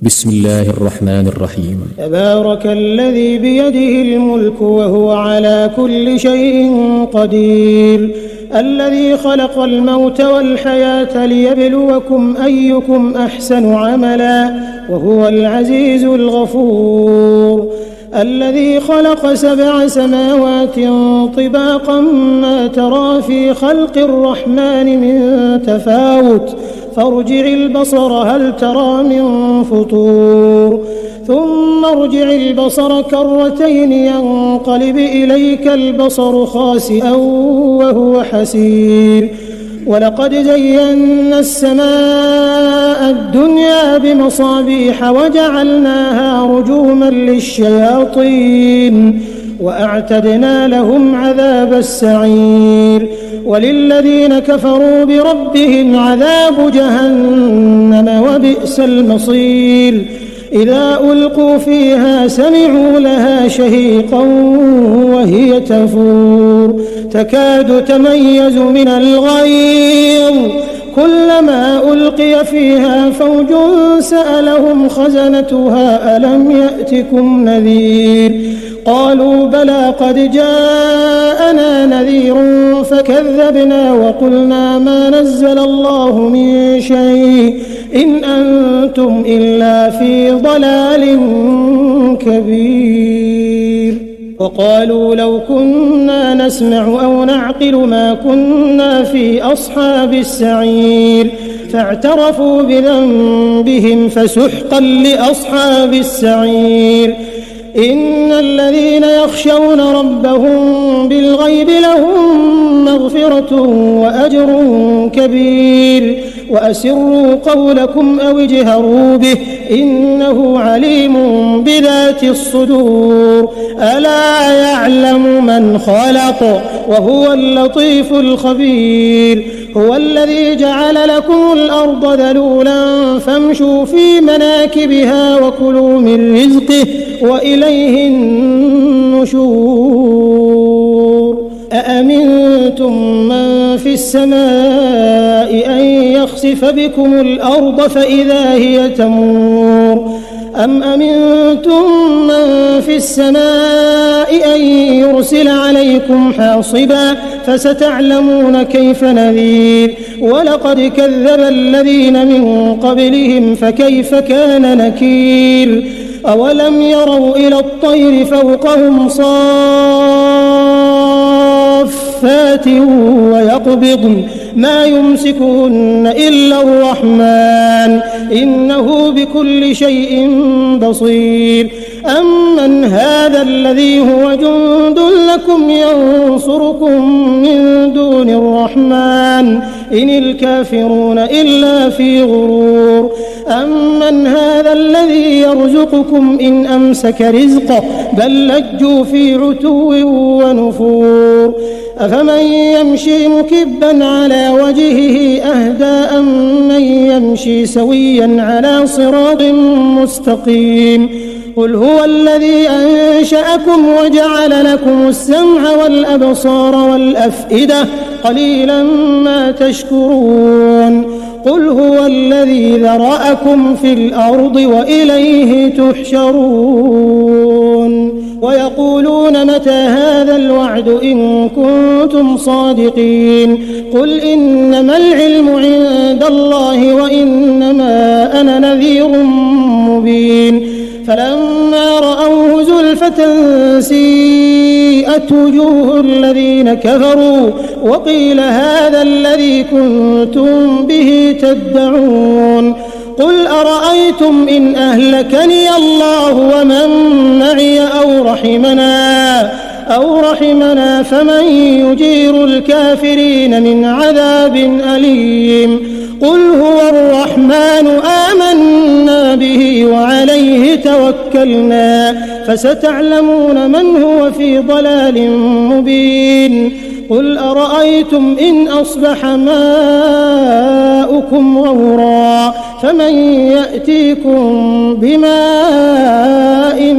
بسم الله الرحمن الرحيم. تبارك الذي بيده الملك وهو على كل شيء قدير، الذي خلق الموت والحياة ليبلوكم أيكم أحسن عملا وهو العزيز الغفور، الذي خلق 7 سماوات طباقا ما ترى في خلق الرحمن من تفاوت فارجع البصر هل ترى من فطور ثم ارجع البصر كرتين ينقلب إليك البصر خاسئا وهو حسير، ولقد زينا السماء الدنيا بمصابيح وجعلناها رجوما للشياطين وأعتدنا لهم عذاب السعير، وللذين كفروا بربهم عذاب جهنم وبئس المصير، إذا ألقوا فيها سمعوا لها شهيقا وهي تفور تكاد تميز من الغيظ كلما ألقي فيها فوج سألهم خزنتها ألم يأتكم نذير قالوا بلى قد جاءنا نذير فكذبنا وقلنا ما نزل الله من شيء إن أنتم إلا في ضلال كبير، وقالوا لو كنا نسمع أو نعقل ما كنا في أصحاب السعير، فاعترفوا بذنبهم فسحقا لأصحاب السعير، إن الذين يخشون ربهم بالغيب لهم مغفرة وأجر كبير، وأسروا قولكم أو اجهروا به إنه عليم بذات الصدور، ألا يعلم من خلق وهو اللطيف الخبير، هو الذي جعل لكم الأرض ذلولا فامشوا في مناكبها وكلوا من رزقه وإليه النشور، أأمنتم من في السماء أن يخسف بكم الأرض فإذا هي تمور، أم أمنتم من في السماء أن يرسل عليكم حاصبا فستعلمون كيف نذير، ولقد كذب الذين من قبلهم فكيف كان نكير، أولم يروا إلى الطير فوقهم صافات ويقبضن ما يمسكهن إلا الرحمن إنه بكل شيء بصير، أمن هذا الذي هو جند لكم ينصركم من دون الرحمن إن الكافرون إلا في غرور، أمن هذا الذي يرزقكم إن أمسك رزقه بل لجوا في عتو ونفور، أفمن يمشي مكبا على وجهه أهدى أم من يمشي سويا على صراط مستقيم، قل هو الذي أنشأكم وجعل لكم السمع والأبصار والأفئدة قليلا ما تشكرون، قل هو الذي ذرأكم في الأرض وإليه تحشرون، ويقولون متى هذا الوعد إن كنتم صادقين، قل إنما العلم عند الله وإنما أنا نذير مبين، فلما رأوه زلفة سيئت وجوه الذين كفروا وقيل هذا الذي كنتم به تدعون، قل أرأيتم إن أهلكني الله ومن معي أو رحمنا فمن يجير الكافرين من عذاب أليم، قل هو الرحمن آمنا به وعليه توكلنا فستعلمون من هو في ضلال مبين، قل أرأيتم إن أصبح ماؤكم غورا فمن يأتيكم بماء